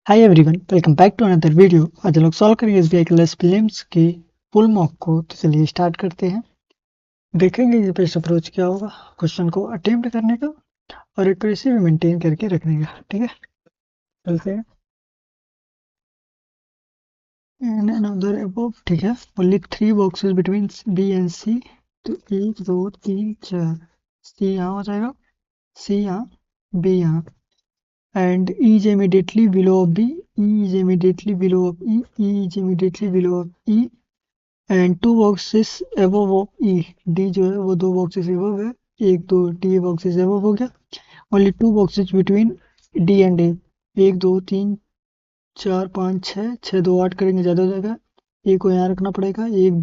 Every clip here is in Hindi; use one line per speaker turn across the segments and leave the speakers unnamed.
Hi everyone, welcome back to another video. आज हम लोग सॉल्व करेंगे एसबीआई क्लास प्रीलिम्स की फुल मॉक को। तो चलिए स्टार्ट करते हैं। देखेंगे ये बेस्ट अप्रोच क्या होगा क्वेश्चन को अटेम्प्ट करने का और एक्यूरेसी भी मेंटेन करके रखने का। ठीक है, चलते हैं। ठीक है, only 3 boxes between B and C. तो 1 2 3 4। सी यहाँ हो जाएगा, सी यहाँ, बी यहाँ, and E is immediately below of B, E is immediately below of E, E is immediately below of E, and 2 boxes above of E. D जो है वो 2 boxes above है, 1 2 D boxes above हो गया। only 2 boxes between D and A, 1 2 3 4 5 6 6 2 8 करेंगे ज़्यादा हो जाएगा। ए को यहाँ रखना पड़ेगा, 1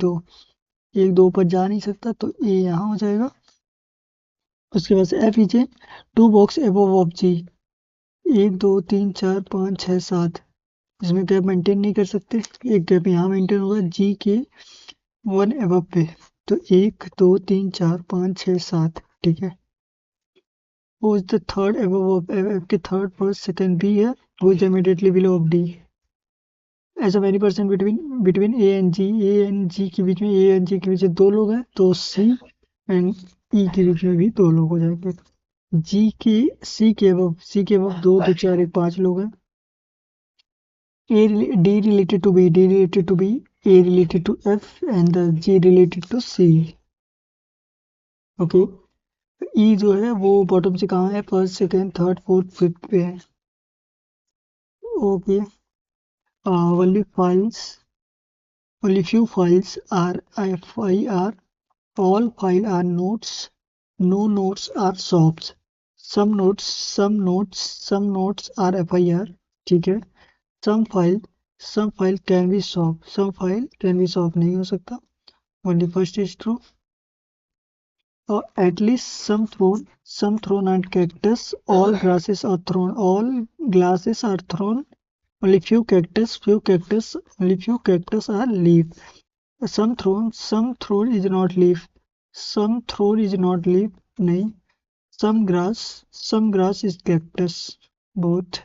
2 पर जा नहीं सकता तो ए यहाँ हो जाएगा। उसके बाद F is a 2 box above of G, 1 2 3 4 5 6 7, इसमें गैप मेंटेन नहीं कर सकते। एक गैप यहाँ मेंटेन होगा जी के 1 एबव पे। तो 1 2 3 4 5 6 7। ठीक है, वो is the third above of F के थर्ड फर्स्ट सेकंड बी है, वो is immediately below of D. ऐसा very percent between A and G के बीच में, ए एंड जी के बीच में 2 लोग हैं तो सी एंड ई के बीच में भी 2 लोग हो जाएंगे। जी के सी के अबव 2 2 4 1 5 लोग हैं। D related to B, D related to B, A related to F, and the G related to C. Okay, E जो है वो बॉटम से कहाँ है, first second third fourth fifth पे है। Okay, only few files are FIR, all file are notes, no notes are SOPs, some notes are FIR। ठीक है, some file can be SOP, some file can be SOP नहीं हो सकता। only first is true, or at least some thrown and cactus, all glasses are thrown, only few cactus, only few cactus are leaf, some thrown is not leaf, नहीं, some grass is cactus, both,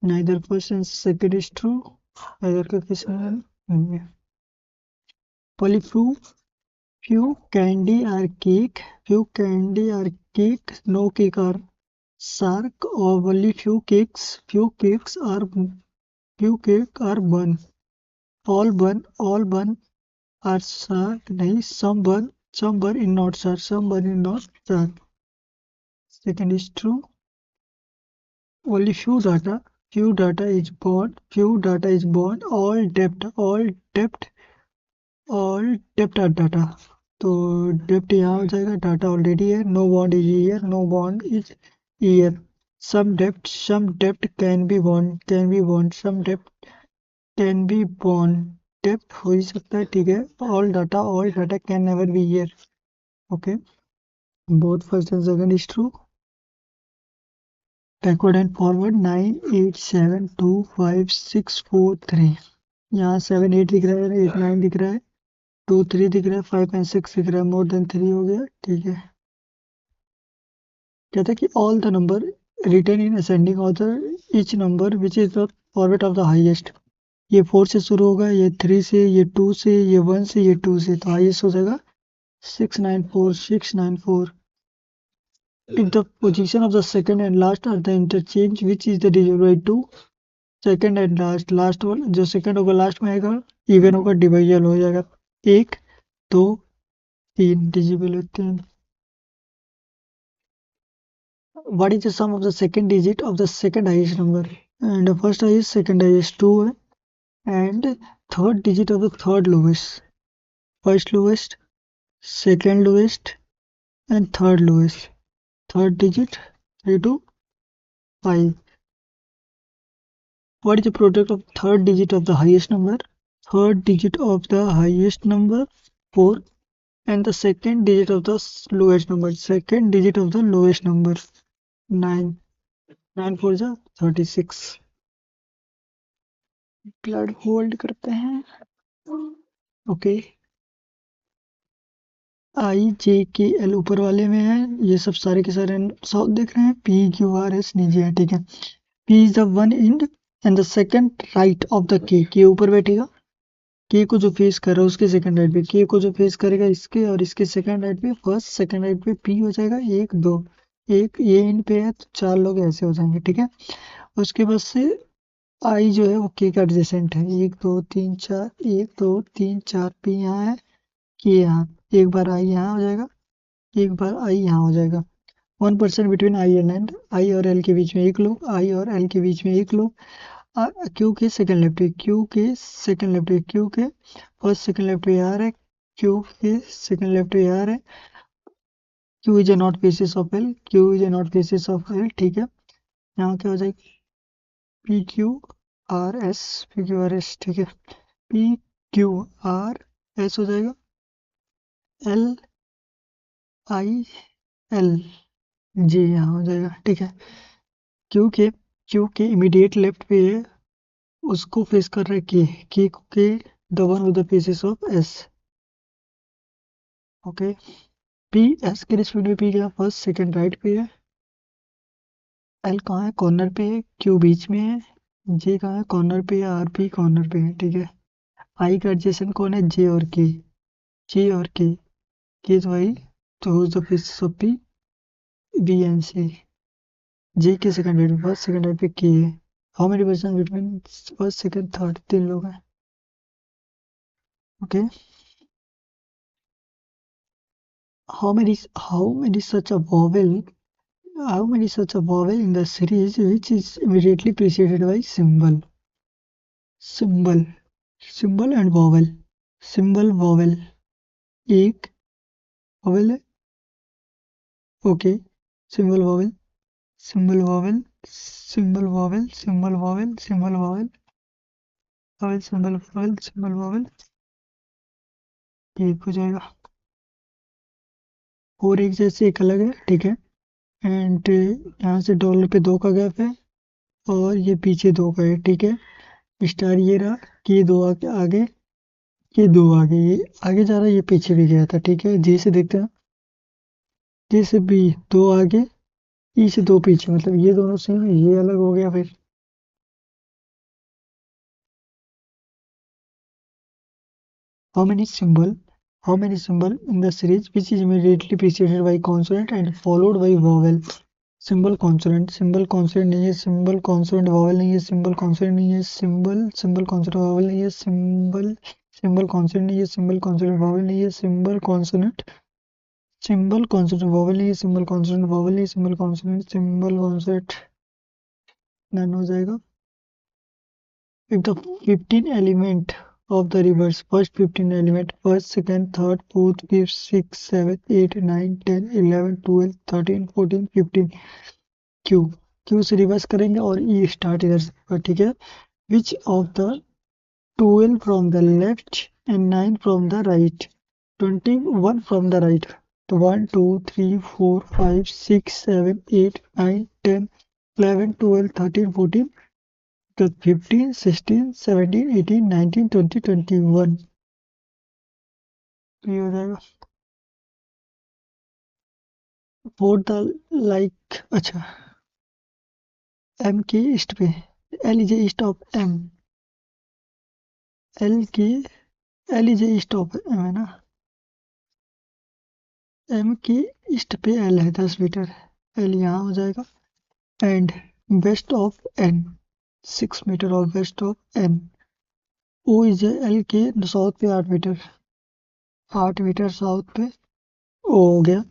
neither first and second is true, either का किसी में नहीं है। Few candy are cake, no cake are shark, or only few cake are bun, all bun are shark, नहीं, some bun in not shark, second is true, only few data is bond, all debt are data, तो डेप्ट यहाँ हो जाएगा, डाटा ऑलरेडी है, no bond is year, no bond is year, some dept can be bond, some dept can be bond, डेप्ट हो ही सकता है। ठीक है, all data can never be year. Okay, both first and second is true. Backward and forward 9 8 7 2 5 6 4 3, यहाँ 7 8 दिख रहा है, 8 9 दिख रहा है, 2 3 दिख रहा है, 5 एंड 6 दिख रहा है, मोर देन 3 हो गया। ठीक है, कहता है कि all the number written in ascending order, each number which is the format of the highest, ये 4 से शुरू होगा, ये 3 से, ये 2 से, ये 1 से, ये 2 से, तो हाईएस्ट हो जाएगा 694। If the position of the second and last are the interchange, which is the digit by 2, second and last वाला जो सेकंड होगा लास्ट में आएगा, इवन होगा, डिवाइजल हो जाएगा 1 2 3, डिजिबल है 3। What is the sum of the second digit of the second highest number? And the first highest, second highest 2 है, and third digit of the third lowest, first lowest, second lowest, and third lowest. Third digit 3 to 5. What is the product of third digit of the highest number? Third digit of the highest number 4, and the second digit of the lowest number, second digit of the lowest number 9. 9 4 जा 36। ब्लड होल्ड करते हैं। ओके, IJKL ऊपर वाले में है, ये सब सारे के सारे साउथ दिख रहे हैं, PQRS नीचे है। ठीक है, P is the one in and the second right of the के ऊपर बैठेगा, के को जो फेस कर रहा है उसके सेकंड राइट पे, के को जो फेस करेगा इसके और इसके सेकंड राइट पे, फर्स्ट सेकंड राइट पे पी हो जाएगा, एक दो, एक ये इन पे है तो चार लोग ऐसे हो जाएंगे, ठीक है। उसके बाद से आई जो है वो के का एडजेसेंट है, एक दो तीन चार, एक दो तीन चार, पी यहाँ है, के यहाँ, एक बार आई यहाँ हो जाएगा, एक बार आई यहाँ हो जाएगा। 1% बिटवीन आई एंड एंड, आई और एल के बीच में एक लोग, आई और एल के बीच में एक लोग, क्यू के सेकंड लेफ्ट पे, क्यू के सेकंड लेफ्ट पे, क्यू के फर्स्ट सेकंड लेफ्ट पे यार है, क्यू के सेकंड लेफ्ट पे यार है, Q is a not faces of L, Q is a not faces of L, ठीक है। यहाँ क्या हो जाएगा, P Q R S, P Q R S, ठीक है, पी क्यू आर एस हो जाएगा, एल आई एल जी यहाँ हो जाएगा, ठीक है। क्यू के इमीडिएट लेफ्ट पे है, उसको फेस कर रहा है के the one with the faces of S, okay. P S के रिस्पेक्ट में पी गया फर्स्ट सेकंड राइट पे है, एल कहाँ है कॉर्नर पे है, क्यू बीच में है, जे कहाँ है कॉर्नर पे है, आर पी कॉर्नर पे है, ठीक है। आई का एडजेसेंट कौन है, जे और के, जे और के तो आई, तो whose the faces of P, B and C, J के सेकंड राइट पे, फर्स्ट सेकंड राइट पे के है। How many person between first second third, तीन लोग हैं, okay. How many such a vowel, how many such a vowel in the series which is immediately preceded by symbol, symbol, symbol and vowel, symbol vowel, एक vowel है, okay, symbol vowel, symbol vowel, symbol vowel, symbol vowel, symbol vowel, vowel symbol vowel, symbol vowel, एक हो जाएगा, और एक जैसे एक अलग है, ठीक है। एंड यहाँ से डॉलर पे दो का गैप है और ये पीछे दो का है, ठीक है। स्टार ये रहा कि ये दो आगे आगे, ये दो आगे, ये आगे जा रहा है, ये पीछे भी गया था, ठीक है। जे से देखते हैं, जे से बी दो आगे, ई से दो पीछे, मतलब ये दोनों सेम है, ये अलग हो गया फिर। How many symbol, how many symbol in the series which is immediately preceded by consonant and followed by vowel, symbol consonant, symbol consonant नहीं है, सिंबल कॉन्सोनेंट वोवेल नहीं है, सिंबल कॉन्सोनेंट नहीं है, सिंबल सिंबल कॉन्सोनेंट वोवेल नहीं है, सिंबल सिंबल कॉन्सोनेंट नहीं है, सिंबल कॉन्सोनेंट वोवेल नहीं है, symbol consonant, symbol consonant vowel नहीं है, सिंबल कॉन्सोनेंट वोवेल नहीं है, symbol consonant, symbol consonant done हो जाएगा। If the 15 element of the reverse, first 15 element, first, second, third, fourth, fifth, sixth, seventh, eighth, 9, 10, 11, 12, 13, 14, 15, Q, Q से रिवर्स करेंगे और E स्टार्ट इधर से होगा, ठीक है। Which of the 12 from the left and 9 from the right, 21 from the right, तो 1 2 3 4 5 6 7 8 9 10 11 12 13 14, तो 15 16 17 18 19 20 21, तो ये हो जाएगा। वोट द लाइक, अच्छा, एम के ईस्ट पे, L is east of M, L के, L is east of M है ना, एम के ईस्ट पे एल है 10 मीटर, एल यहाँ हो जाएगा। And west of N, 6 metre of west of N, O is L के साउथ पे 8 मीटर, 8 मीटर साउथ पे ओ हो गया।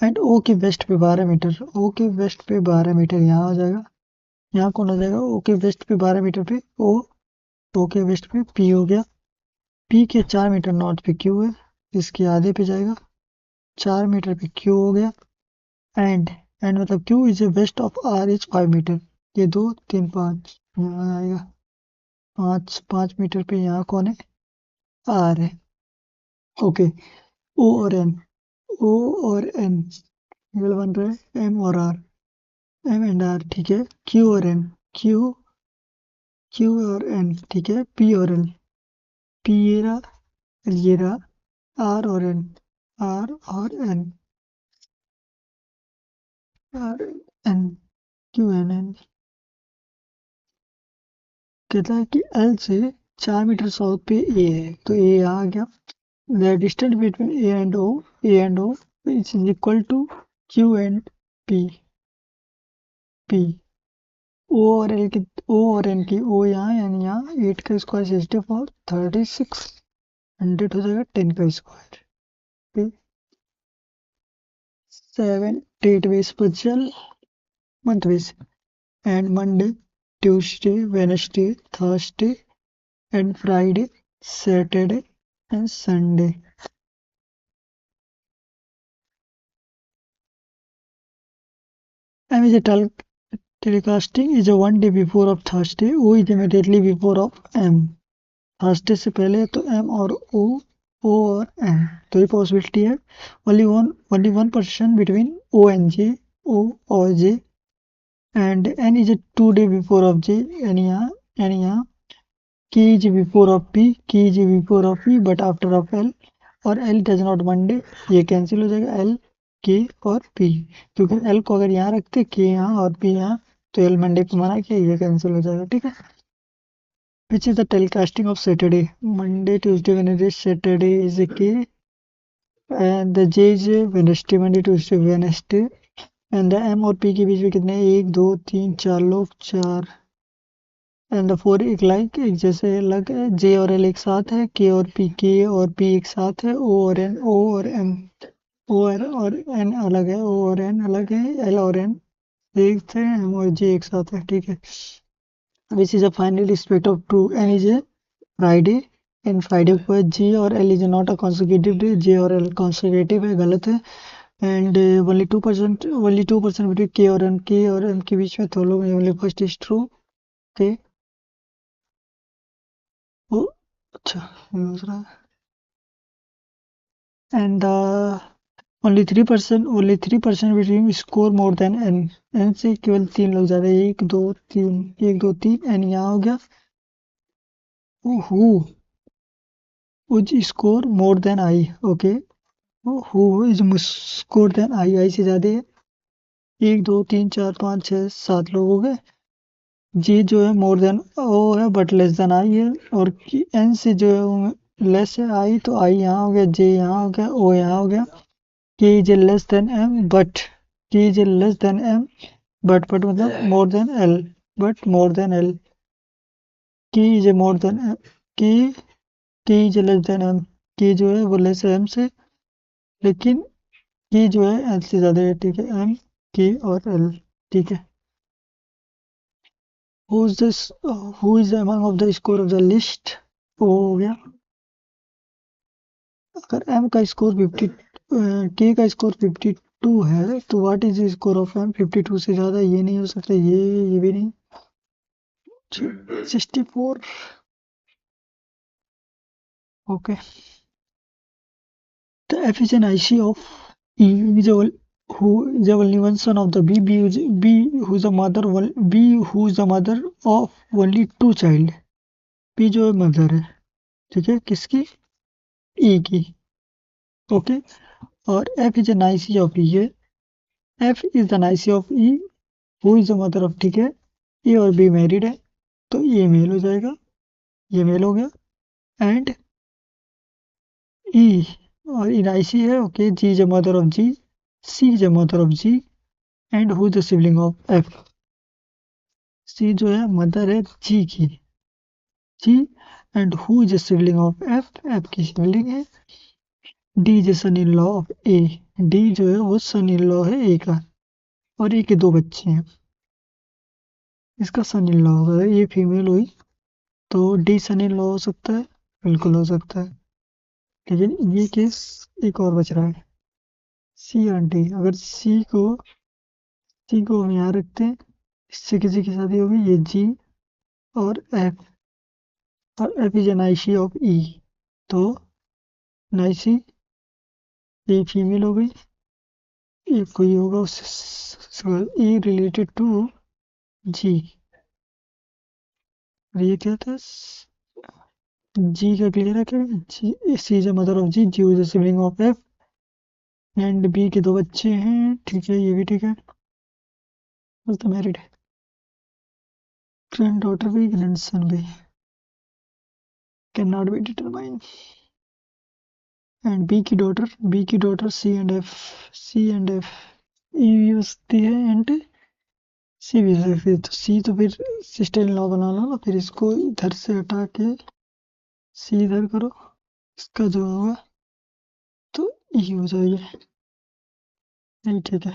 एंड ओ के वेस्ट पे 12 मीटर, ओ के वेस्ट पे 12 मीटर यहाँ हो जाएगा, यहाँ कौन हो जाएगा, ओ के वेस्ट पे 12 मीटर पे ओ, ओ के वेस्ट पे पी हो गया, पी के 4 मीटर नॉर्थ पे क्यू है, इसके आधे पे जाएगा, 4 मीटर पे क्यू हो गया। एंड मतलब Q is west of R is 5 metre, ये 2 3 5 यहाँ आएगा, 5 5 मीटर पे यहाँ कौन है, आर है, ओके। ओ और एन, ओ और एन ये बन रहा है एम और आर, एम एंड आर, ठीक है। क्यू और एन, क्यू क्यू और एन, ठीक है। पी और एन, पी ये रहा, आर और एन, आर और N, R N, Q N N, कहता है कि एल से 4 मीटर साउथ पे ए है, तो ए आ गया। The distance between A and O is equal to Q and P. P O और एन की, ओ यहाँ यानी यहाँ 8 का स्क्वायर 64, 36, 100 हो जाएगा 10 का स्क्वायर। 7 डेट वेज पर चल, month wise, and Monday, Tuesday, Wednesday, Thursday and Friday, Saturday and Sunday. M is a telecasting is a one day before of Thursday. O is immediately before of M. Thursday से पहले तो M और O और M, तो ये पॉसिबिलिटी है। only one person between O and J, O or J, and N is a 2 day before of J, N यहाँ K is before of P, K is before of P but after of L, और L does not Monday, ये कैंसिल हो जाएगा L, K और P, क्योंकि L को अगर यहाँ रखते K यहाँ और P यहाँ तो L मंडे को मना किया, ये कैंसिल हो जाएगा। ठीक है। Which is the telecasting of Saturday? Monday, Tuesday, Wednesday, Saturday is a K, and the J is Wednesday, Monday, Tuesday, Wednesday, and the M और P के बीच में कितने, 1 2 3 4 लोग, 4, एंड द 4 एक जैसे अलग है। J और L एक साथ है, K और P एक साथ है, O और M, O और N अलग है, O और N अलग है, L और N एक थे, M और J एक साथ है। ठीक है। Which is a final respect of true? N is a Friday, and Friday को है। G और L is not a consecutive day, J और L कॉन्सेक्यूटिव है, गलत है। एंड ओनली 2% बिटवीन K और M के बीच में तो लोग, only first is true. Okay, oh अच्छा, दूसरा, and only 3% between score more than N, N से केवल 3 लोग ज्यादा, 1 2 3, 1 2 3, N यहाँ हो गया। Who is score more than I, okay, who is score than I से ज्यादा है। 1 2 3 4 5 6 7 लोग हो गए। जी जो है मोर देन ओ है बट लेस देन आई है, और एन से जो है लेस है आई, तो आई यहाँ हो गया, जे यहाँ हो गया, ओ यहाँ हो गया। K is less than M but, K is less than M but मतलब more than L, but more than L. K is more than M, K K is less than M, के जो है वो लेस है एम से, लेकिन के जो है एल से ज्यादा है। ठीक है, एम, के और एल। ठीक है। Who is among of the score of the list? O हो गया। अगर M का स्कोर 50, K का स्कोर 52 है तो what is score of M? 52 से ज्यादा ये नहीं हो सकता, ये भी नहीं। 64। Okay. The F is an IC of E, who is the only one son of the B who is the mother, B who is the mother of only 2 child। B जो है मदर है, ठीक है, किसकी? E की। ओके। और F is an IC of E है, F is an IC of E who is the mother of, ठीक है, ए और बी मैरिड है तो ये मेल हो जाएगा, ये मेल हो गया। एंड ई और इन IC है, okay, G is the mother of G, C is the mother of G, and who is the sibling of F? C जो है मदर है जी की, G, and who is the sibling of F? F की सिबलिंग है। D is son in law of A, D जो है वो सन इन लॉ है ए का, और ए के 2 बच्चे हैं, इसका सन इन लॉ होगा। ये फीमेल हुई तो डी सन इन लॉ हो सकता है, बिल्कुल हो सकता है। लेकिन ये केस एक और बच रहा है, सी और डी। अगर सी को हम यहाँ रखते हैं, इससे किसी की शादी होगी, ये जी और एफ, और F is an IC of E, तो नाइसी ये फीमेल हो गई, ये कोई होगा उससे ई रिलेटेड टू जी, और ये क्या था, जी का क्लियर है क्या? जी, C is mother of G, G is sibling of F, and B के 2 बच्चे हैं, ठीक है, ये भी ठीक है, बस तो मैरिड है। Granddaughter भी grandson भी cannot be determined. And B की daughter C and F E भी हो सकती है and C भी हो सकती है। तो C तो फिर सिस्टर इन लॉ बना लो ना, फिर इसको इधर से हटा के C इधर करो, इसका जो होगा तो E हो जाएगी। नहीं ठीक है।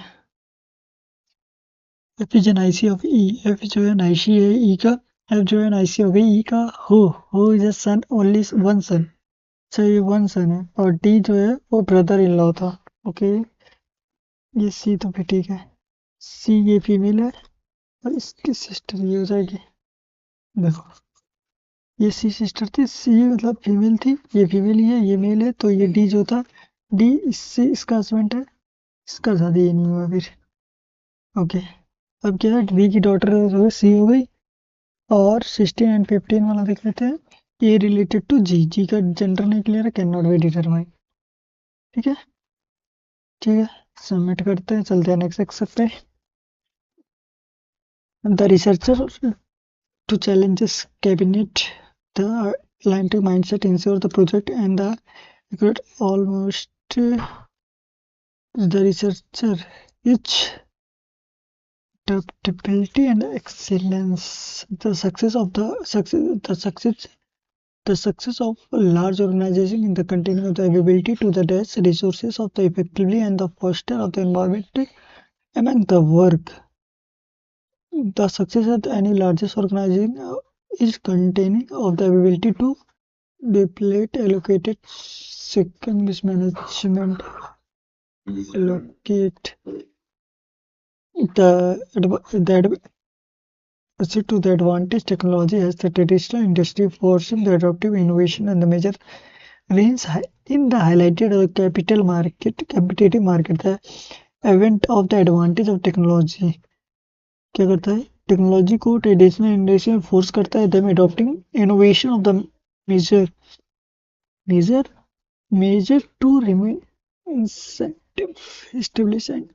F is an IC of E। F जो है नाइसी है E का। F जो है नाइसी हो गई E का। हो is a son, only one son. अच्छा ये वन सन है। और D जो है वो ब्रदर इन लॉ था। ओके ये C तो फिर ठीक है। C ये फीमेल है और इसकी सिस्टर ये हो जाएगी। देखो ये C सिस्टर थी, C मतलब फीमेल थी, ये फीमेल ही है, ये मेल है, तो ये D जो था D इससे इसका हस्बैंड है, इसका शादी ये नहीं हुआ फिर। ओके अब क्या है, D की डॉटर जो है C हो गई। और 16 एंड 15 वाला देख लेते हैं। ये रिलेटेड टू जी का जेंडर नहीं क्लियर है, कैन नॉट बी डिटरमाइन। ठीक है ठीक है, सबमिट करते हैं, चलते हैं नेक्स्ट सेक्शन पे। The researcher to challenges cabinet the atlantic mindset ensure the project and the accurate almost the researcher each adaptability and excellence the success of a large organization in the continuing of the availability to the desk resources of the effectively and the foster of the environment among the work. The success of any largest organization is containing of the ability to deplete allocated second mismanagement allocate the to the advantage technology has the traditional industry forcing the adaptive innovation and the major reigns in the highlighted capital market competitive market the event of the advantage of technology क्या करता है टेक्नोलॉजी को ट्रेडिशनल इंडस्ट्री में फोर्स करता है them adopting innovation of the major major measure to remain incentive establish and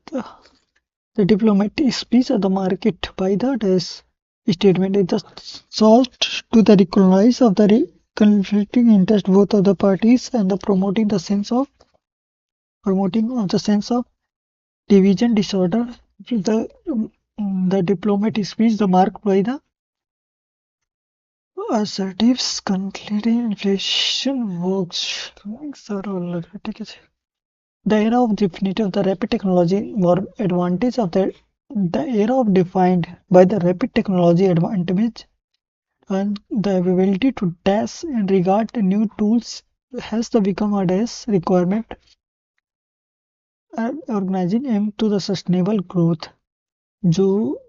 the diplomatic speech of the market by the desk statement is the sought to the recognize of the conflicting interest both of the parties and the promoting of the sense of division disorder the diplomatic speech the marked by the assertives concluding inflation works ठीक है The era of definitive the rapid technology or advantage of the era of defined by the rapid technology advantage and the ability to test and regard the new tools has the become a dash requirement organizing aim to the sustainable growth जो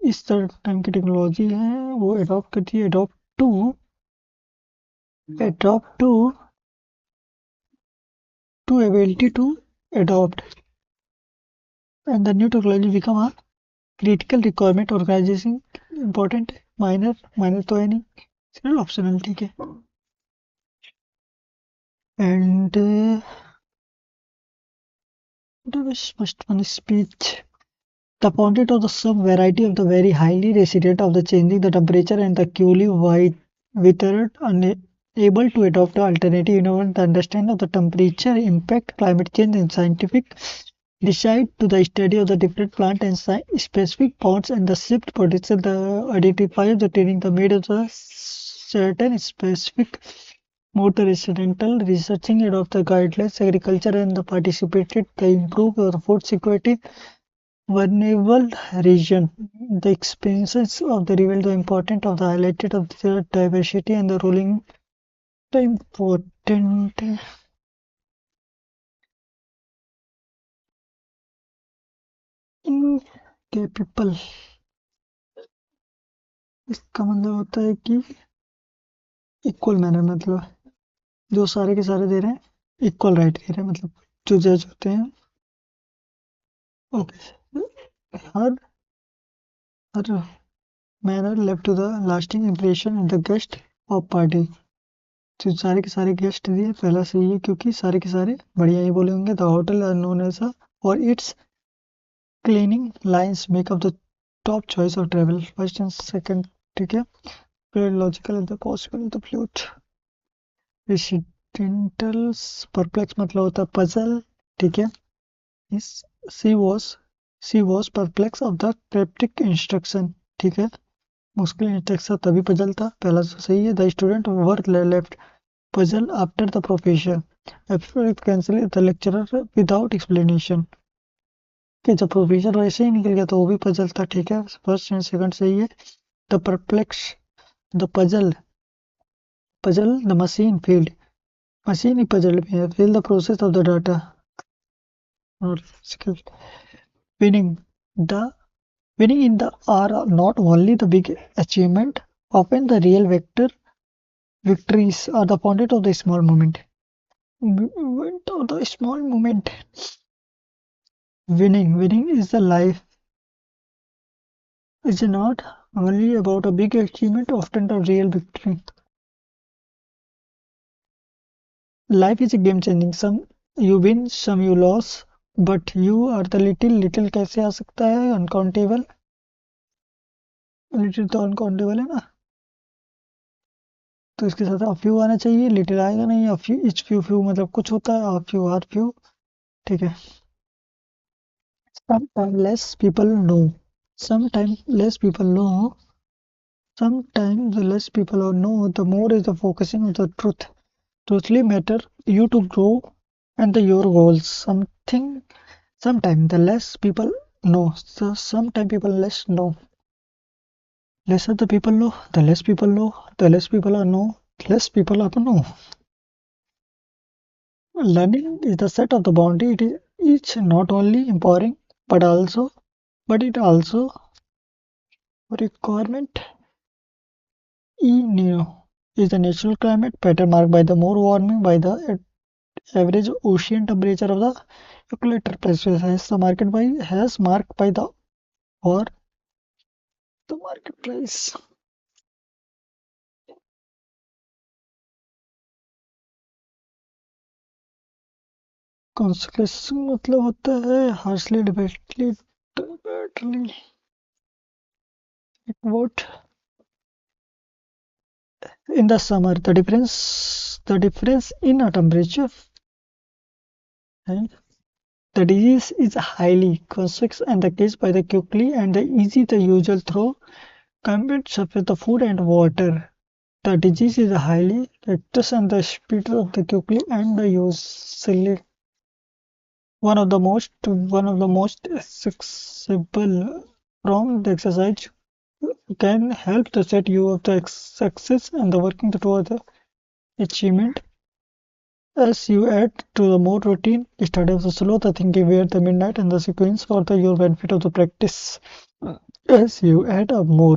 इस टाइम की टेक्नोलॉजी है वो अडॉप्ट करती है adopt to ability to adopt and the new technology become a critical requirement organization important minor तो है नहीं सिर्फ ऑप्शनल ठीक है and must one speech the founded of the some variety of the very highly resilient of the changing the temperature and the coolly wide withered unable to adopt the alternative the understanding of the temperature impact climate change and scientific decide to the study of the different plant and specific ponds and the shift potential the identify the training the made of the certain specific more the residential researching of the guidelines agriculture and the participated the improve the food security vulnerable region the experiences of the reveal the importance of the highlighted of the diversity and the ruling the important incapable इसका मतलब होता है कि इक्वल मैनर मतलब जो सारे के सारे दे रहे हैं इक्वल राइट दे रहे हैं मतलब जो जज होते हैं okay her her manner left to the lasting impression in the guest of party जो सारे के सारे गेस्ट दिए पहला सही है क्योंकि सारे के सारे बढ़िया ही बोले होंगे the hotel are known as और its cleaning lines make up the top choice of travel first and second ठीक है logical is the possible the flute. Residentials perplex मतलब होता है पजल, ठीक है। इस she was she was perplex of the cryptic instruction, ठीक है। मुश्किल इंस्ट्रक्शन तभी पजल था, पहला तो सही है। The student were left puzzle after the professor cancel the lecturer without explanation, कि जब प्रोफेसर वैसे ही निकल गया तो वो भी पजल था, ठीक है। फर्स्ट एंड सेकंड सही है। The perplex the puzzle the machine he puzzle में है, feel the process of the data और winning the winning in the are not only the big achievement, often the real victories are the founded of the small moment. Of the small moment. Winning is the life is not only about a big achievement, often the real victory. Life is a game changing. Some you win, some you lose, but you are the little कैसे आ सकता है? Uncountable. Little तो uncountable है ना, तो इसके साथ a few आना चाहिए, लिटिल आएगा नहीं। a few each few मतलब कुछ होता है, a few are few, ठीक है। sometimes less people know sometimes less people know sometimes the less people know, the more is the focusing on the truthfully matter you to grow and your goals. Sometimes the less people know, so sometimes people less know. Lesser the people know, the less people know, the less people are know, less people are know. Learning is the set of the boundary. It is each not only empowering but it also requirement. Neo is the natural climate pattern marked by the more warming by the average ocean temperature of the equator places has marked by or the market price. Consequence मतलब होता है harshly debatably what in the summer the difference in a temperature and the disease is highly convex and the case by the quickly and the easy the usual throw compared surface the food and water. The disease is highly rectus and the speed of the quickly and the usually one of the most accessible from the exercise can help to set you up the success and the working toward the achievement. As you add to the more routine, start to slow the thinking where the midnight and the sequence for the your benefit of the practice. As you add a more,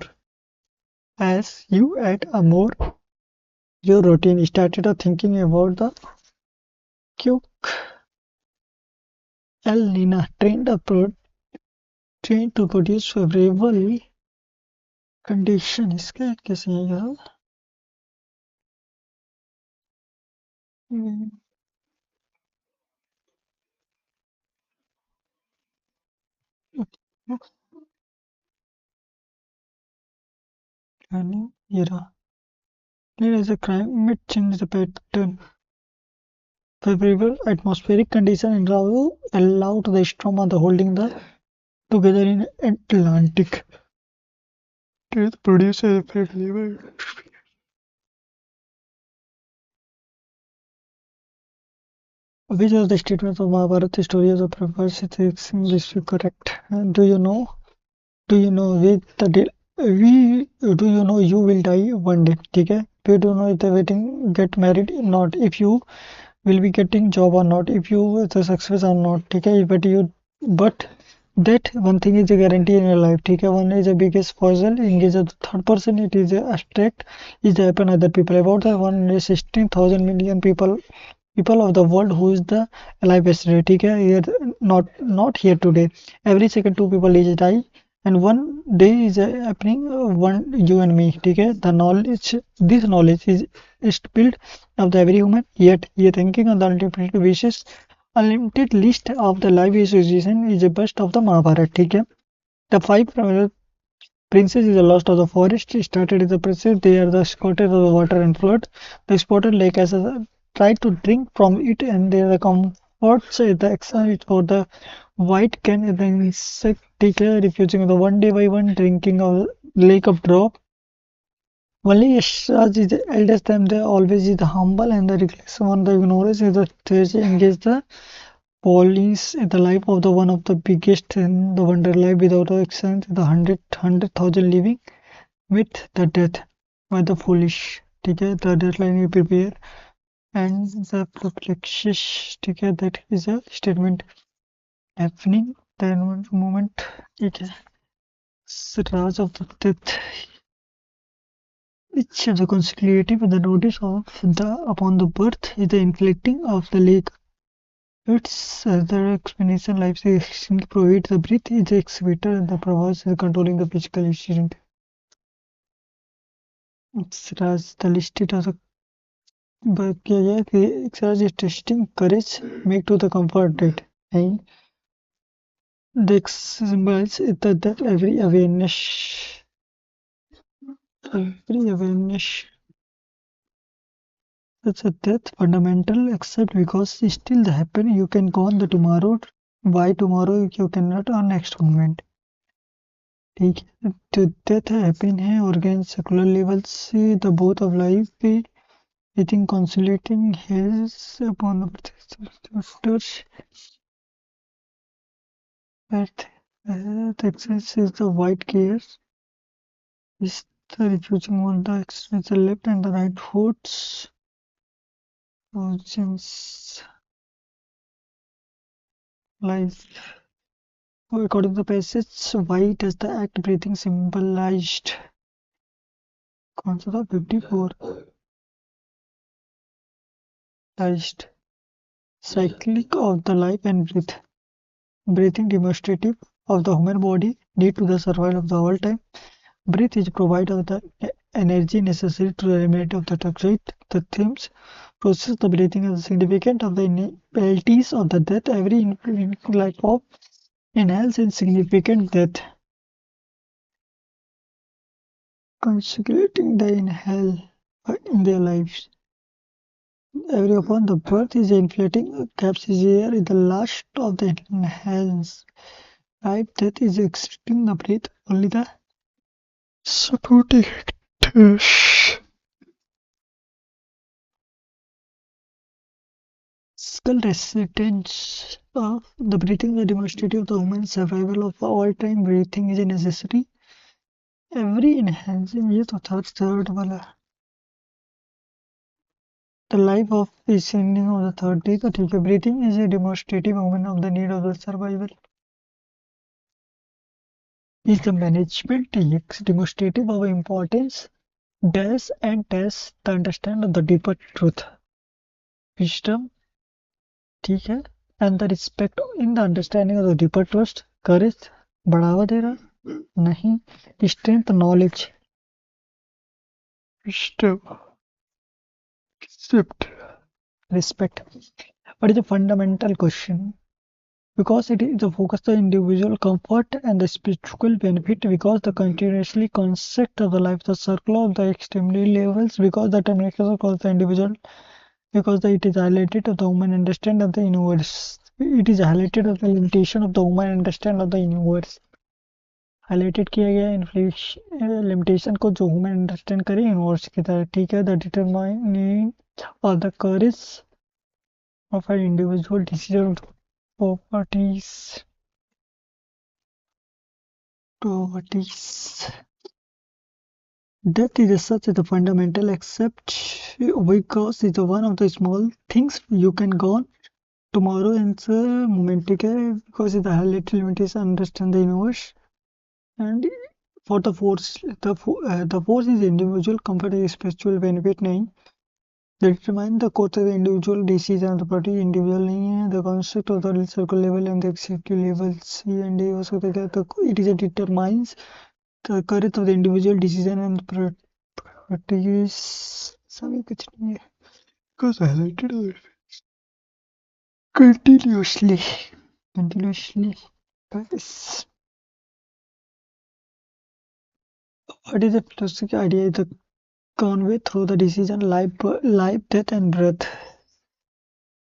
as you add a more, your routine started thinking about the Q El Nina trained to produce favorable condition. इसका कैसे आएगा? यानी ये रहा. There is a climate change the pattern. Favorable atmospheric condition allowed the storm and the holding the together in Atlantic. To produce a favorable. Which of the statements of Mahabharata stories of Prabhupada is correct? Do you know? Do you know with the we do you know you will die one day? ठीक है. We do know if the wedding get married not if you will be getting job or not if you the success or not. ठीक है. But that one thing is a guarantee in your life. ठीक है. One is the biggest puzzle. Engage the third person. It is a abstract. Is happen other people about the 116,000 million people of the world who is the alive yesterday. ठीक है. Here not here today. Every second two people is die. And one day is happening one you and me. ठीक है. This knowledge is built of the every human. Yet ये thinking on the ultimate wishes unlimited list of the life association is a best of the Mahabharata. ठीक है. The five Princess is the lost of the forest. Started as a princess. They are the scattered of the water and flood. The spotted lake has tried to drink from it, and they are the comforts. The exile for the white can the insect taker refusing the one day by one drinking of lake of drop. Only Yashraj is the eldest them. They always is the humble and the reckless one. The ignorance is the treasure engage the police in the life of the one of the biggest in the wonder life without the excellence. The hundred thousand living with the death by the foolish. ठीक है the deadline you prepare and the perplexes. ठीक है that is a statement happening then one moment. ठीक है Raj of the death which the consecutive the notice of the upon the birth is the inflicting of the lake. Its other explanation life extinct provides the breath is the excavator and the provides is controlling the physical incident. It's Raj the listed as a but किया गया कि exercise is testing courage make to the comfort rate and the symbols is that every awareness that's a death fundamental except because it's still the happen you can go on the tomorrow why tomorrow you cannot on next moment ठीक है तो डेथ हैपन है ऑर्गेन सेकुलर लेवल से द बोथ ऑफ लाइफ पे I think consolating his upon the earth the excess is the white gears is the refusing on the extreme the left and the right foots since life according to the passage why does the act breathing symbolized concept of 54 symbolized cyclic of the life and breath breathing demonstrative of the human body need to the survival of the all time. Breath is provide of the energy necessary to eliminate of the toxide. The themes process the breathing as significant of the inabilities of the death. Every life of inhales in significant death. Consecrating the inhale in their lives. Every upon the birth is inflating caps is here in the last of the inhales. Right, death is extracting the breath, only the supporting actors. Skull resistance of the breathing, the demonstrative of the human survival of all time breathing is necessary. Every enhancing ये तो third वाला the life of is ending of the third day तो ठीक है breathing is a demonstrative human of the need of the survival is the management is demonstrative of importance does and tests the understand of the deeper truth wisdom ठीक है and the respect in the understanding of the deeper trust courage बढ़ावा दे रहा नहीं strength knowledge wisdom accept respect but it's a fundamental question because it is the focus the individual comfort and the spiritual benefit because the continuously concept of the life the circle of the extremely levels because the termination of the individual because it is highlighted of the human understand of the universe it is highlighted of the limitation of the human understand of the universe highlighted किया गया इन्फ्लेशन लिमिटेशन को जो ह्यूमन अंडरस्टैंड करे यूनिवर्स की तरह ठीक है द डिटरमाइनिंग और the courage of an individual decision properties death is such a fundamental except because it's one of the small things you can go on tomorrow and moment ठीक है because it's a little limitation understand the universe and for the force the force is individual comfort is spiritual benefit नहीं they determine the course of the individual decision of the party individual नहीं है the concept of the circle level and the executive level C and D हो सकता है तो it is a determines the courage of the individual decision and properties सभी कुछ नहीं है because highlighted continuously continuously guys What is the philosophic idea? The convey through the decision life, death, and breath.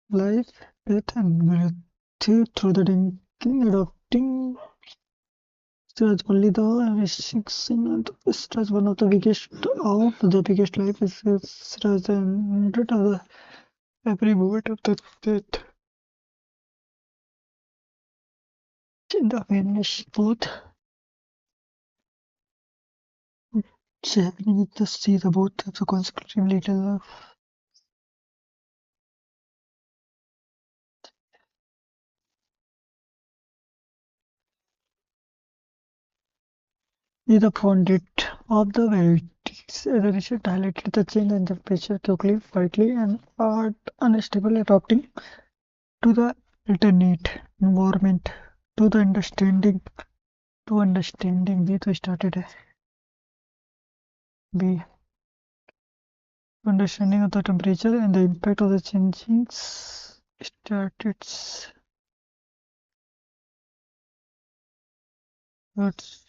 Life, death, and breath. Through the thinking, adopting. Stress only the restriction stress one of the biggest life is stress and of the every moment of the death in the awareness both happening with the see the both of the consecutive little is the founded of the varieties. The research highlighted the change in temperature quickly, quietly, and are unstable adapting to the alternate environment to the understanding we तो started है B. Understanding of the temperature and the impact of the changings started words.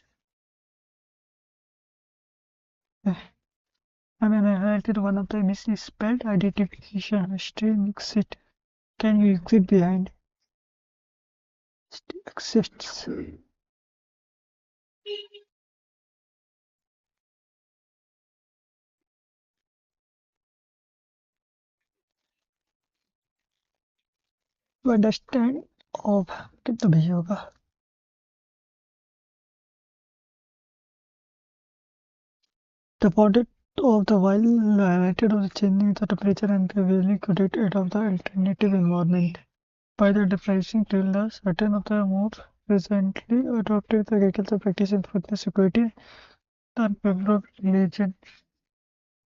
I mean, I highlighted one of the misspelled identification history mix it. Can you exit behind? Exists. To understand of कितना भेजा होगा the product of the while highlighted of the changing the temperature and the really could it of the alternative environment. By the differentiating till the certain of the more recently adopted the agricultural practice in fitness security and favorable religion.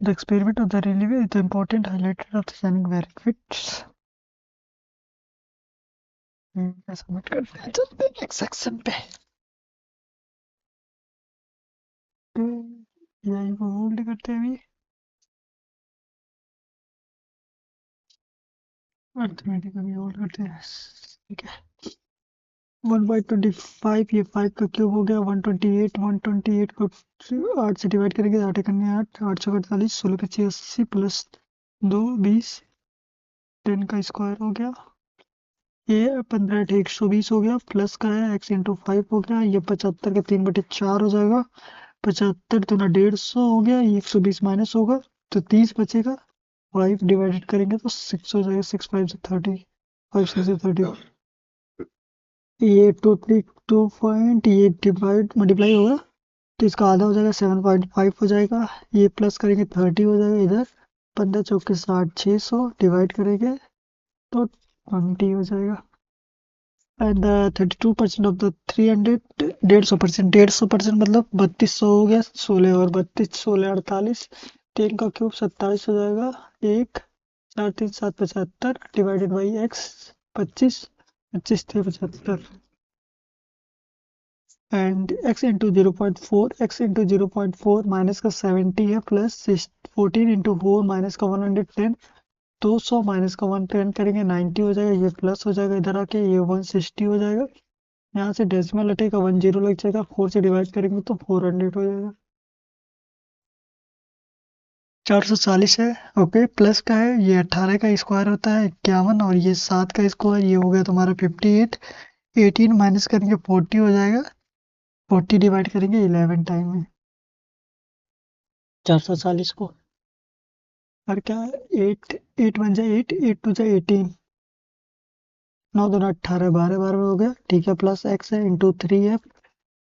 The experiment of the relay is the important highlighted of the shining benefits. Submit करते हैं चलते हैं नेक्स्ट सेक्शन पे यही को होल्ड करते हैं अभी अर्थमेटिक अभी होल्ड करते हैं ठीक है 1/25 ये 5 का क्यूब हो गया 128 को 8 से डिवाइड करेंगे 8 करने 8 848 16 पे 86 प्लस 2 20 10 का स्क्वायर हो गया ये 15 120 हो गया प्लस का है x इंटू 5 हो गया ये 75 के 3/4 हो जाएगा 75 दूना 150 हो गया ये 120 माइनस होगा तो 30 बचेगा 5 डिवाइडेड करेंगे तो 6 हो जाएगा 6 5 से 30 5 6 से 30 ये 2 पॉइंट ये डिवाइड मल्टीप्लाई होगा तो इसका आधा हो जाएगा 7.5 हो जाएगा ये प्लस करेंगे 30 हो जाएगा इधर 15 चौके 60 600 डिवाइड करेंगे तो 20 हो जाएगा एंड 32% ऑफ द 300 150% मतलब 3200 हो गया 16 और 32 16 48 3 का क्यूब 27 हो जाएगा 1 4 3 7 75 डिवाइडेड बाई x 25 25 थे 75 and x into 0.4 x into 0.4 minus का 70 है प्लस 14 इंटू 4 माइनस का 110 200 माइनस का 110 करेंगे 90 हो जाएगा ये प्लस हो जाएगा इधर आके ये 160 हो जाएगा यहाँ से डेसिमल हटेगा 10 लग जाएगा 4 से डिवाइड करेंगे तो 400 हो जाएगा 440 है ओके प्लस का है ये 18 का स्क्वायर होता है 51 और ये 7 का स्क्वायर ये हो गया तुम्हारा 58 18 माइनस करेंगे 40 हो जाएगा 40 डिवाइड करेंगे 11 टाइम में 440 को और क्या 8 8 बन जाए 8 8 टू जाए 18 9 दूना 18 12 12 हो गया ठीक है प्लस x है इंटू 3 है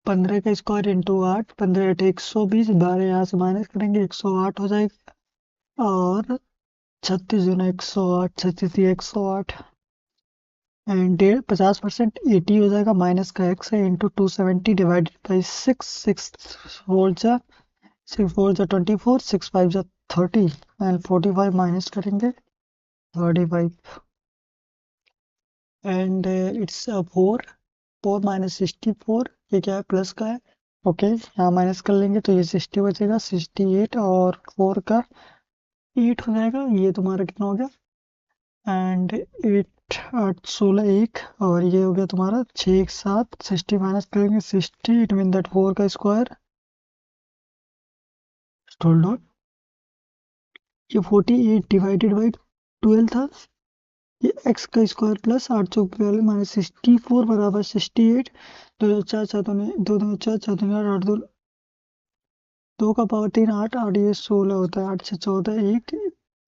15 का स्क्वायर इंटू 8 15 8 120 12 यहाँ से माइनस करेंगे 108 हो जाएगा और 36 दूना 108 36 108 एंड 50% 80 हो जाएगा माइनस का x है इंटू 270 डिवाइडेड बाई 6 6 फोर जा 6 4 जा 24 6 5 जा 30 एंड 45 माइनस करेंगे 35 एंड इट्स 4 माइनस 64 ये क्या है प्लस का है ओके यहाँ माइनस कर लेंगे तो ये 60 बचेगा 68 और 4 का 8 हो जाएगा ये तुम्हारा कितना हो गया एंड 8 8 16 1 और ये हो गया तुम्हारा 6 1 7 60 माइनस करेंगे 60 इट मीन दैट 4 का स्क्वायर होल्ड ऑन, ये 48 डिवाइडेड बाई 12 था, ये एक्स का स्क्वायर प्लस 8 माइनस 64 बराबर 68। दो दो चार चार दो दो चार चार दो आठ, दो दो का पावर 3 8 8, ये 16 होता है, 8 से 14 एक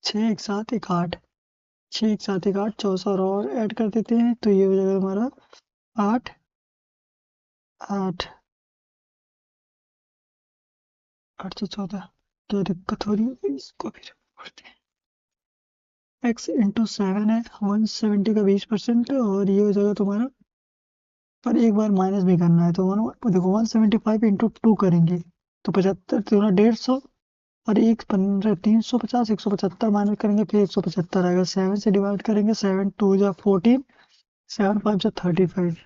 6 एक 7 एक 8, 6 एक 7 एक 8, 64 और ऐड कर देते हैं तो ये हो जाएगा हमारा 8 8 8 से 14। क्या दिक्कत हो रही है, इसको फिर पढ़ते हैं। एक्स इंटू 7 है, 170 का 20% और ये हो जाएगा तुम्हारा, पर एक बार माइनस भी करना है तो देखो 175 इंटू 2 करेंगे तो 75 दूना 150, और एक 15 350, 175 माइनस करेंगे फिर 175 आएगा, 7 से डिवाइड करेंगे, 7 2 जा 14, 7 5 जा 35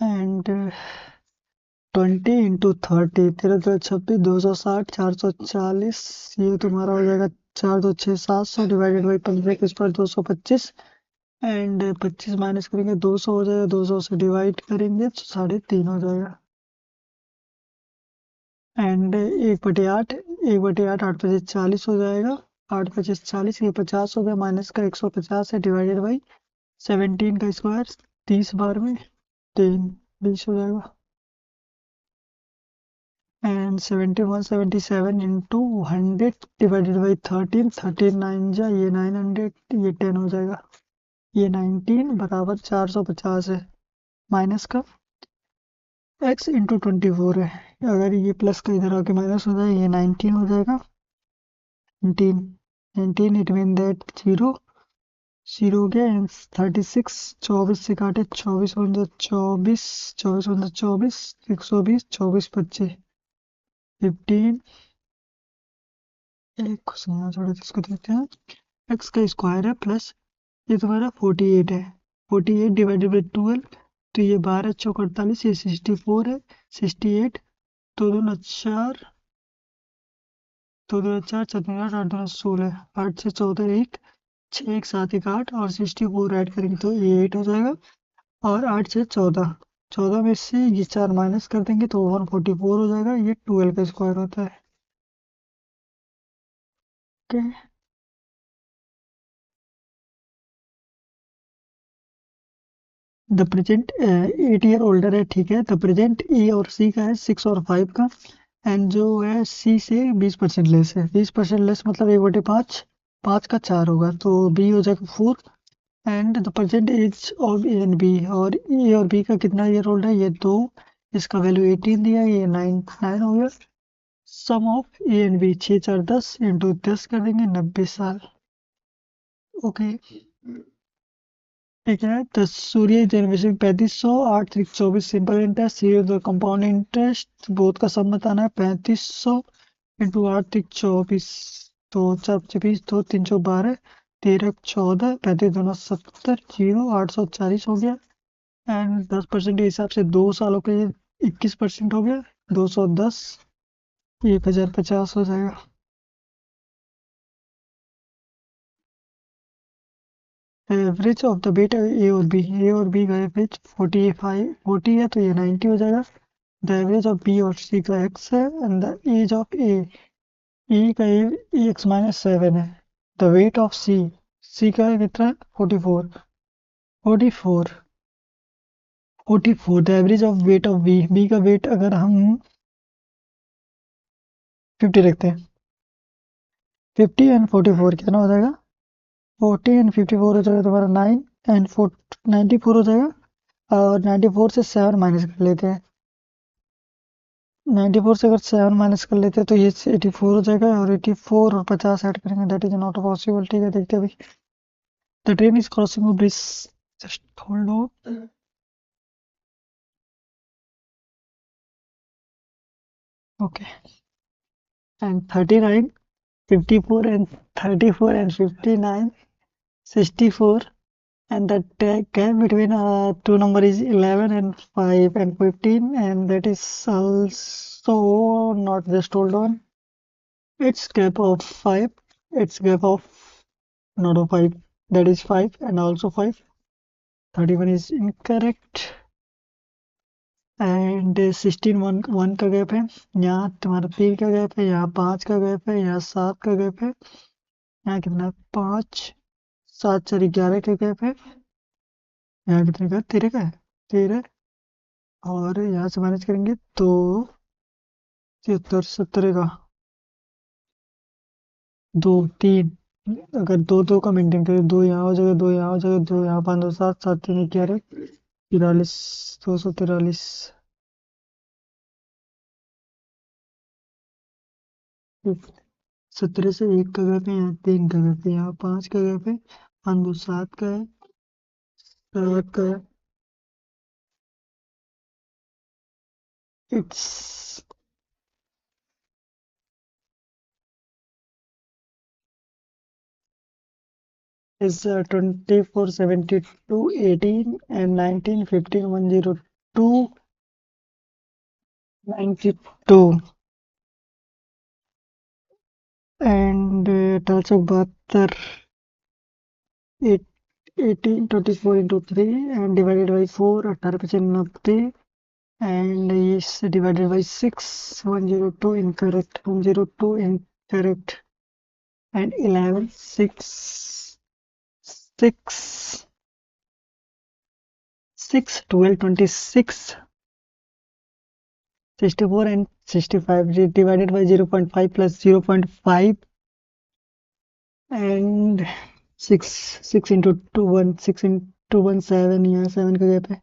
एंड 20 इंटू 30, 13 2 26, 260, 440, ये तुम्हारा हो जाएगा 4 2 6 700 डिवाइडेड बाई 15 के ऊपर 225 एंड 25 माइनस करेंगे 200 हो जाएगा, 200 से डिवाइड करेंगे तो 3.5 हो जाएगा एंड 1/8, 1/8, 8 पचे 40 हो जाएगा, 8 पचे 40, ये 50 हो गया, माइनस का 150 है डिवाइडेड बाई 17 का स्क्वायर 30 बार में 3 20 हो जाएगा एंड 177 इंटू 100 डिवाइडेड बाई 13, 13 9 जा ये 900, ये 10 हो जाएगा, ये 19 बराबर 450 है, माइनस का x इंटू 24 है, अगर ये प्लस का इधर आके माइनस हो जाए ये 19 हो जाएगा, 19 19 इट मीन दैट 0 0 हो गया एंड 36, 24 से काटे 24 बन 24, 24 बन 24, 120, 24 25 15, एक क्वेश्चन यहाँ छोड़े थे, इसको देखते हैं। एक्स का स्क्वायर है प्लस ये तुम्हारा 48 है, 48 डिवाइडेड बाई 12 तो ये 12 चौक 48, ये 64 है, 68 दो दूना 4, दो दूना 4 चार दूना 8, 8 दूना 16, 8 से 14 एक 6 एक 7 एक 8 और 64 ऐड करेंगे तो ये 8 हो जाएगा और 8 से 14, 14 में से ये 4 माइनस कर देंगे तो 144 हो जाएगा, ये 12 का स्क्वायर होता है। Okay, the present 8 year older है, ठीक है, द प्रेजेंट ए और सी का है 6 और 5 का एंड जो है सी से 20% लेस है, 20% लेस मतलब 1/5, 5 का 4 होगा तो बी हो जाएगा 4 and the present age of A and B, और ए और बी का कितना ईयर ओल्ड है, ये 2, इसका वैल्यू 18 दिया है, ये 9 हो गया, sum of A and B 6 4 10 into 10 कर देंगे 90 साल। ओके, ठीक है, तो सूर्य जनरेशन 3500, 8 3 24 सिंपल इंटरेस्ट, सीरीज और कंपाउंड इंटरेस्ट बोथ का सम बताना है, 3500 इंटू 8 3 24, तो 4 25 2 312, 13 14 35 दोनों 70, 0 840 हो गया एंड 10% के हिसाब से 2 सालों के 21% हो गया, 210, 1050 हो जाएगा। एवरेज ऑफ द बेटा ए और बी का एवरेज 40 है तो ये 90 हो जाएगा, द एवरेज ऑफ बी और सी का एक्स है एंड द एज ऑफ ए का एक्स माइनस 7 है, द वेट ऑफ सी का कितना है 44, 44 44, the average of weight of B का वेट अगर हम 50 रखते हैं, 50 एंड 44 कितना हो जाएगा, 40 एंड 54 हो जाएगा तुम्हारा 9 एंड 94 हो जाएगा, और 94 से 7 माइनस कर लेते हैं, 94 से अगर 7 माइनस कर लेते हैं तो ये 84 हो जाएगा, और 84 और 50 ऐड करेंगे दैट इज नॉट पॉसिबल, ठीक है, देखते हैं अभी। The train is crossing a bridge, just hold on, okay and 39 54 and 34 and 59 64 and the gap between two number is 11 and 5 and 15 and that is also not, just hold on, it's gap of 5, it's gap of not of 5, that is 5 and also 5, 31 is incorrect and 16 one का गैप है। यहाँ तुम्हारा 3 का गैप है, यहाँ 5 का गैप है, यहाँ 7 का गैप है, यहाँ कितना 5 7 4 11 का गैप है, यहाँ कितने का 13 का है 13। और यहाँ से मैनेज करेंगे तो 73 17 का 2 3। अगर दो दो का मेंटेन करें, दो यहाँ हो जाएगा, दो यहाँ हो जाएगा, दो यहाँ 5 2 7 7 3 11 43 243। 17 से 1 का गैप है, यहाँ 3 का गैप है, यहाँ 5 का गैप है, 5 2 7 का है, 7 का है। It's is 24 72 18 and 19 15 102 92 and 1872 8 18 24 into 3 and divided by 4 18 and is divided by 6 102 incorrect 102 incorrect and 11 6 6 6 12 26 64 and 65 divided by 0.5 plus 0.5 and 6 into 2 1 6 into 1 7 यहाँ 7 का गैप है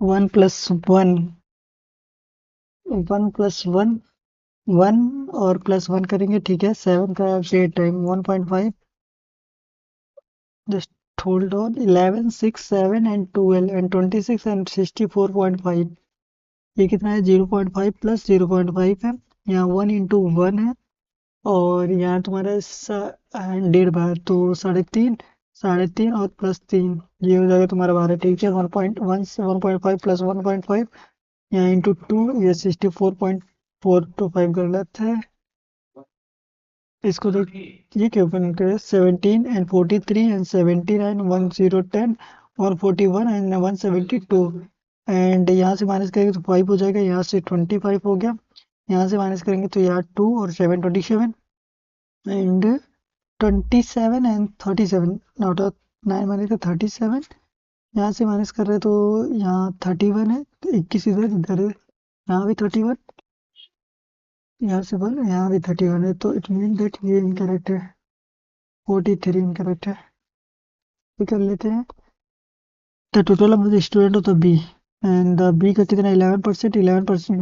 1 plus 1 1 plus 1 1 और प्लस 1 करेंगे ठीक है 7 का great time 1.5 just hold on 11 6 7 and 12 and 26 and 64.5 ये कितना है 0.5 प्लस 0.5 है यहाँ 1 into 1 है और यहाँ तुम्हारा 1.5 तो 3.5 और प्लस 3 ये हो जाएगा तुम्हारा 12 ठीक है 1.1 1.5 प्लस 1.5 यहाँ इंटू 2 ये 64.425 गलत है इसको देख ये क्यों ओपन करें 17 एंड 43 एंड 79 1010 और 41 एंड 172 एंड यहाँ से माइनस करेंगे तो 5 हो जाएगा यहाँ से 25 हो गया यहाँ से माइनस करेंगे तो यहाँ 2 और 7 27 and 27 and 37 out of 9 minus का 37 यहाँ से माइनस कर रहे हैं तो यहाँ 31 है 21 इधर इधर है यहाँ भी 31 यहाँ से बोल यहाँ भी 31 है तो इट मीन दैट ये इनकरेक्ट है 43 इनकरेक्ट है ये कर लेते हैं the total of the student of the B and the B का कितना 11%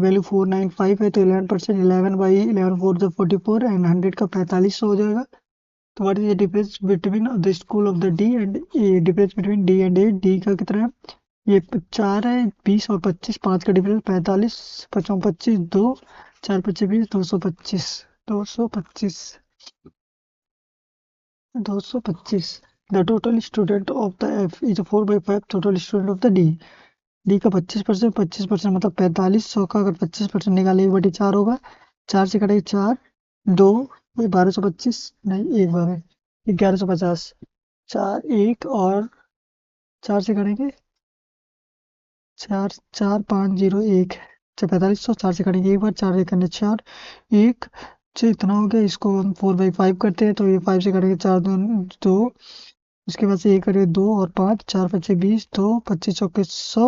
वैल्यू 495 है तो 11% 11 बाई 11 4 जो 44 एंड 100 का 45 हो जाएगा तो what is the difference between the school of the D and A difference between D and A D का कितना है ये 4 है 20 और 25 5 का difference 45 5 25 2 4 25 20 225 225 225 the total student of the F is 4/5 total student of the D D का 25% मतलब 4500 का अगर 25% निकाले 1/4 होगा 4 से कटेगा 4 2 1225 नहीं एक बार है 1150 4 1 और 4 से करेंगे 4 4 5 0 1 4500 4 से करेंगे एक बार 4 एक करने 4 1 से इतना हो गया इसको हम 4/5 करते हैं तो ये 5 से करेंगे 4 2 2 उसके बाद से 1 करेंगे 2 और 5 4 5 20 2 25 चौके 100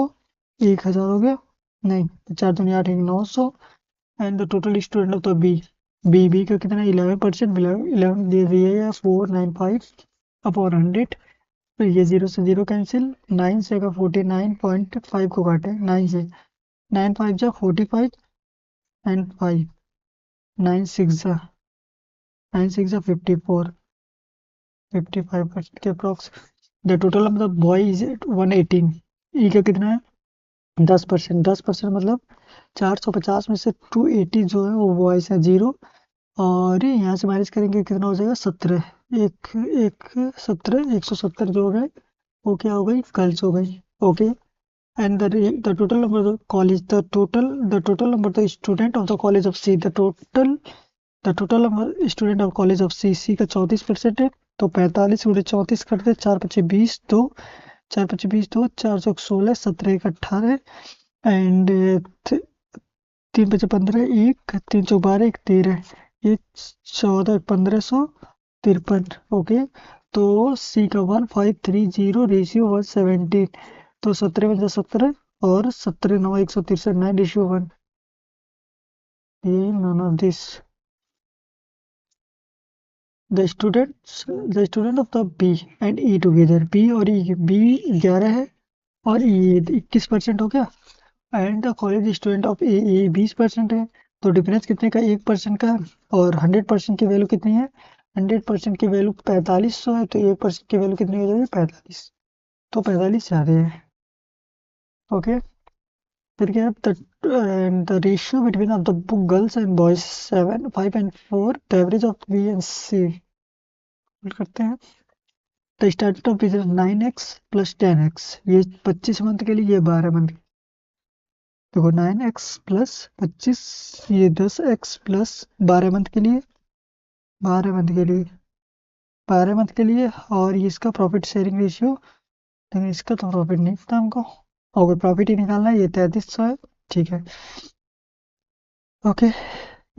1000 हो गया नहीं 4 2 8 900 and the total student of the B B का कितना 11% 11 दे दिया है 495 अपॉन 100 तो ये 0 से 0 कैंसिल 9 से का 49.5 को काटे 9 से 9 5 जा 45 एंड 5 9 6 जा 54 55% के approx the total of the boy is 118 ई का कितना है 10% मतलब 450 में से 280 जो है वो बॉयज है 0 और यहाँ से माइनस करेंगे कितना हो जाएगा 17 एक एक 17 170 जो हो गए वो क्या हो गई गर्ल्स हो गई okay and the total number of college the total number the student of the college of C the total number student of college of C का 34% है तो 45 गुणे 34 करते 4 25 20 2 4 25 20 2 4 16 17 18 एंड 3×5 = 15, 1 3×4 = 12, 1 13, ये 14 1553। ओके, तो सी का 1530 रेशियो 117, तो 17×17 और 17×9 = 163, 9:1। ये none of this the student of the B and E together, B और E, B 11 है और E 21% हो गया, and the college student of A 20% है। तो डिफरेंस कितने का? 1% का। और 100% की वैल्यू कितनी है? 100% की वैल्यू 4500 है, तो 1% की वैल्यू कितनी हो जाएगी? 45। तो 45 जा रहे हैं। ओके, फिर क्या है? The ratio between of the book girls and boys 7 5 and 4, the average of B and C करते हैं। The start of 9x + 10x, ये 25 मंथ के लिए, ये 12 मंथ। देखो 9x + 25, ये 10x + 12 मंथ के लिए, 12 मंथ के लिए, 12 मंथ के लिए। और ये इसका प्रॉफिट शेयरिंग रेशियो, लेकिन इसका तो प्रॉफिट नहीं पता हमको, और प्रॉफिट ही निकालना है। ये 3300 है, ठीक है। ओके,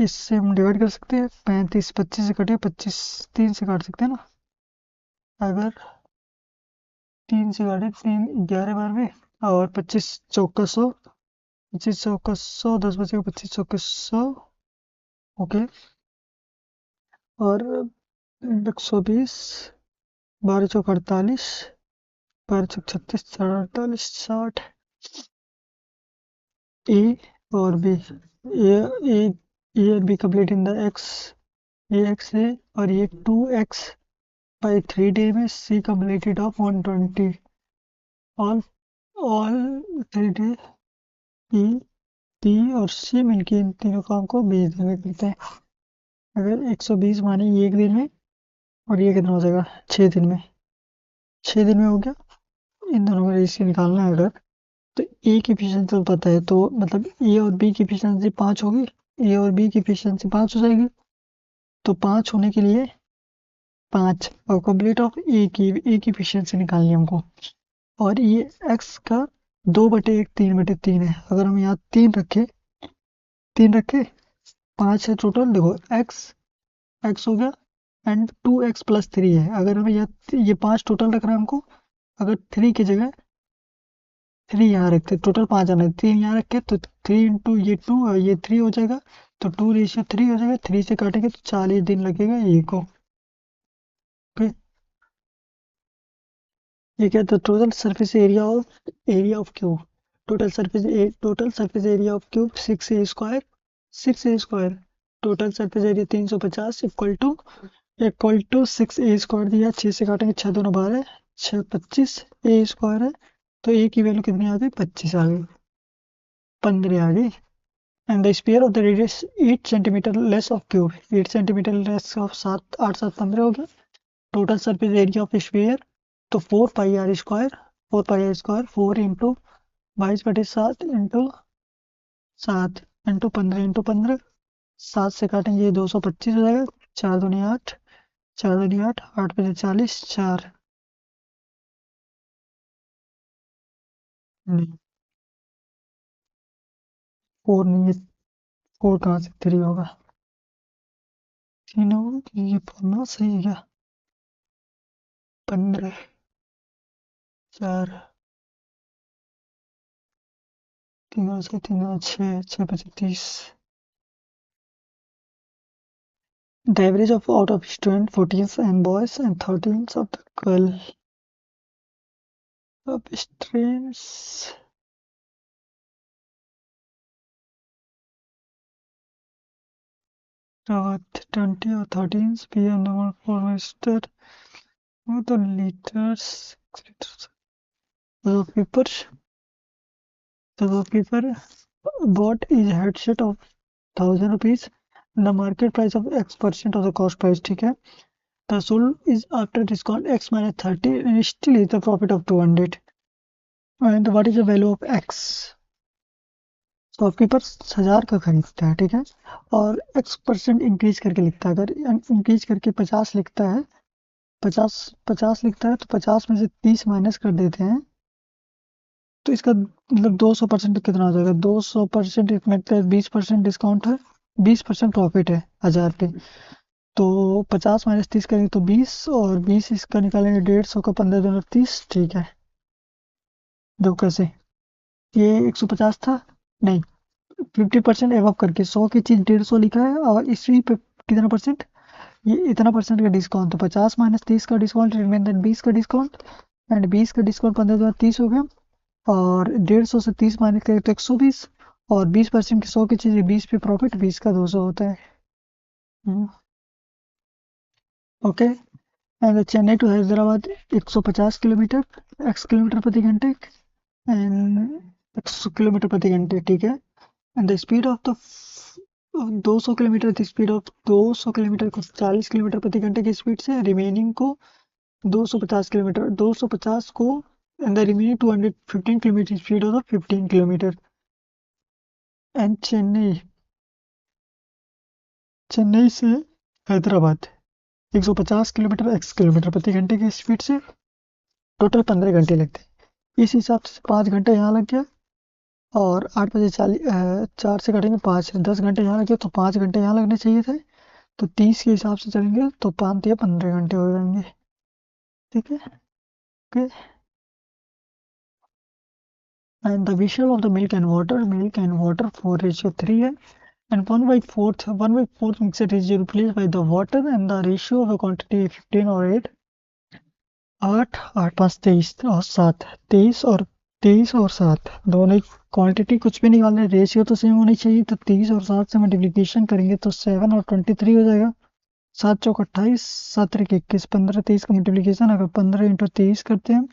इससे हम डिवाइड कर सकते हैं। 35 25 से कटे, 25 3 से काट सकते हैं ना। अगर 3 से काटे, 3 11 बार में, और 25 चौका 100, 25 चौका 100, 10 बचेगा, 25 चौका 100। ओके, और 120, 12 चौक 48, 12 चौक 36, 48, 60। ए और बी, ए ए ए और B complete in the X, A X है, और ये 2x by 3 डे में C completed of 120, all all 3 day. E B और सी मिलके इन तीनों काम को 20 दिन में करते हैं। अगर 120 माने ये 1 दिन में, और ये कितना हो जाएगा? 6 दिन में, 6 दिन में हो गया। इन दोनों में रेशियो निकालना है अगर, तो ए की एफिशिएंसी तो पता है, तो मतलब ए और बी की एफिशिएंसी 5 होगी, ए और बी की एफिशिएंसी 5 हो जाएगी। तो 5 होने के लिए 5, और कंप्लीट ऑफ ए की एफिशिएंसी निकालनी है हमको। और ये एक्स का 2/1 3/3 है। अगर हम यहाँ 3 रखे 5 है टोटल। देखो एक्स हो गया, एंड 2x + 3 है। अगर हमें यहाँ ये 5 टोटल रखना है हमको, अगर 3 की जगह 3 यहाँ रखते, टोटल 5 आना है, 3 यहाँ रखे तो 3 × ये 2 और ये 3 हो जाएगा, तो 2:3 हो जाएगा। 3 से काटेंगे तो 40 दिन लगेगा ये को। ओके, ये क्या था? Total surface area of cube, total surface area of cube 6a², 6a²। Total surface area 350 equal to 6a² दिया। 6 से काटेंगे, 6 दूनी 12, 6 25, a² है, तो a की वैल्यू कितनी आ गई? 25 आ गई, 15 आ गई। And the sphere of the radius 8 centimetre less of cube, 8 centimetre less of 7 8 7 15 हो गया। Total surface area of sphere, तो 4πr², 4πr², 4 × 22/7 × 7 × 15 × 15, 7 से काटेंगे, ये 225 हो जाएगा। 4 दूनी 8, 4 दूनी 8, 8 बजे 40, 4 नहीं, 4 नहीं है, 4 कहाँ से 3 होगा? 3 होगा, ये पढ़ना सही है क्या? 15, 4, 3 से 3 6, 6 बजे 30। The average of out of student 14 and boys and 13 of the girl of streams. About 20 or 13 PM number for Mr. With the liters, 6 liters. The shopkeeper bought his headset of 1,000 rupees. The market price of X% of the cost price. ठीक है, the sold is after discount X minus 30 and still is the profit of 200. And what is the value of X? Shopkeeper 1000 का खरीदता है, ठीक है, और X% इंक्रीज करके लिखता है। अगर इंक्रीज करके 50 लिखता है, 50 लिखता है, तो 50 में से 30 माइनस कर देते हैं, तो इसका मतलब 200% कितना हो जाएगा? 200% इसमें 20% डिस्काउंट है, 20% प्रॉफिट है 1000 पे। तो 50 माइनस 30 करेंगे तो 20, और 20 इसका निकालेंगे 150 का, 15 दूनी 30। ठीक है, देखो कैसे। ये 150 था, नहीं 50% एवब करके 100 की चीज़ 150 लिखा है, और इसी पे कितना परसेंट, ये इतना परसेंट का डिस्काउंट। तो 50 माइनस 30 का डिस्काउंट, रिमेन देन 20 का डिस्काउंट, एंड 20 का डिस्काउंट 15 दूनी 30 हो गया, और 150 से 30 माइनस करें तो 120, और 20% की 100 की चीज़ 20 पे प्रॉफिट, 20 का 200 होता है। Okay. And Chennai to Hyderabad 150 kilometre, x kilometre प्रति घंटे, एंड 100 किलोमीटर प्रति घंटे। ठीक है, and the speed of the 200 kilometre, the speed of 200 kilometre को 40 किलोमीटर प्रति घंटे की स्पीड से, रिमेनिंग को 250 किलोमीटर, 250 को, and the remaining 215 kilometre speed of 15 kilometre. And Chennai से हैदराबाद 150 किलोमीटर x किलोमीटर प्रति घंटे की स्पीड से, टोटल 15 घंटे लगते हैं। इस हिसाब से 5 घंटे यहाँ लग गया, और 8 बजे 4 से कटेंगे 5, 10 घंटे यहाँ लगे, तो 5 घंटे यहाँ लगने चाहिए थे। तो 30 के हिसाब से चलेंगे तो 5 या 15 घंटे हो जाएंगे। ठीक है, okay. And the ratio of the milk and water 4:3 है, and 1/4 mixture is replaced by the water, and the ratio of the quantity 15 or 8, 8, 8, 5, 23 और 7, 23 और 7 दोनों क्वांटिटी कुछ भी निकालने, रेशियो तो सेम होनी चाहिए। तो 30 और 7 से मल्टीप्लिकेशन करेंगे तो 7 और 23 हो जाएगा, 7 चौक 28, 7 त्रिक 21, 15 23 का मल्टीप्लिकेशन अगर 15 इंटू 23 करते हैं,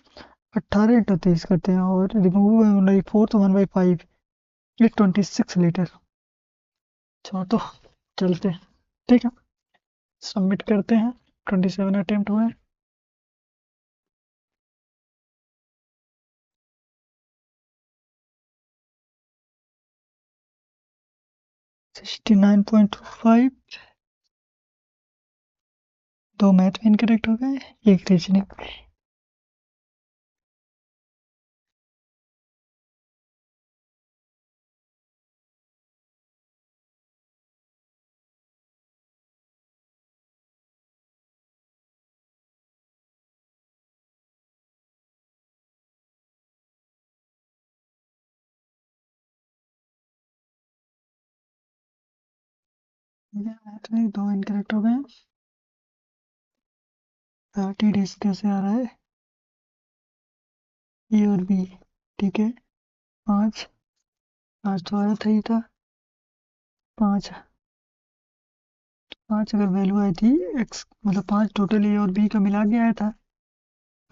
18 इंटू 23 करते हैं, और रिमूव 4 तो 1/5, ये 26 लीटर। चलो तो चलते हैं, ठीक है, सबमिट करते हैं। 27 अटेम्प्ट हुए। 69.25, 2 मैथ में इनकरेक्ट हो गए, 1 रीजनिंग। मैथ में 2 इनकरेक्ट हो गए। 30 डेज कैसे आ रहा है, ए और बी। ठीक है, 5, 5 तो आया था ही था, 5, 5 अगर वैल्यू आई थी एक्स, मतलब 5 टोटल ए और बी का मिला के आया था।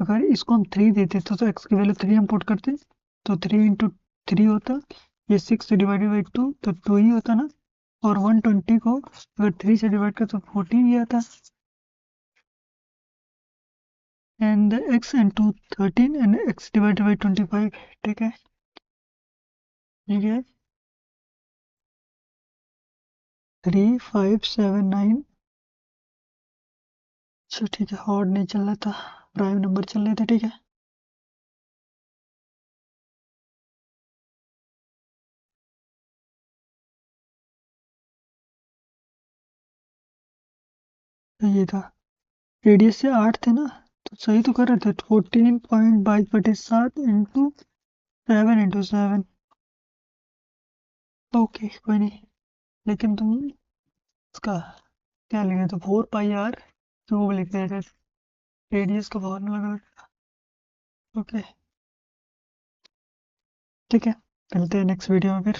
अगर इसको हम 3 देते तो एक्स की वैल्यू 3 हम पुट करते, तो 3 इंटू 3 होता, ये 6 से डिवाइडेड बाई 2 तो 2 ही होता ना, और 120 को अगर 3 से डिवाइड कर तो 14 ही आता, and x into 13 and x divided by 25। ठीक है, ठीक है, 3579। अच्छा ठीक है, हॉट नहीं चल रहा था, प्राइम नंबर चल रहे थे। ठीक है, तो ये था, रेडियस से 8 थे ना, तो सही तो कर रहे थे। 14.22/7 इंटू 7 इंटू 7। ओके कोई नहीं, लेकिन तुम इसका क्या लिखे, तो 4 पाई आर क्यूब लिख रहे थे, रेडियस का फॉर्मूला लगा। ओके, ठीक है, मिलते हैं नेक्स्ट वीडियो में फिर।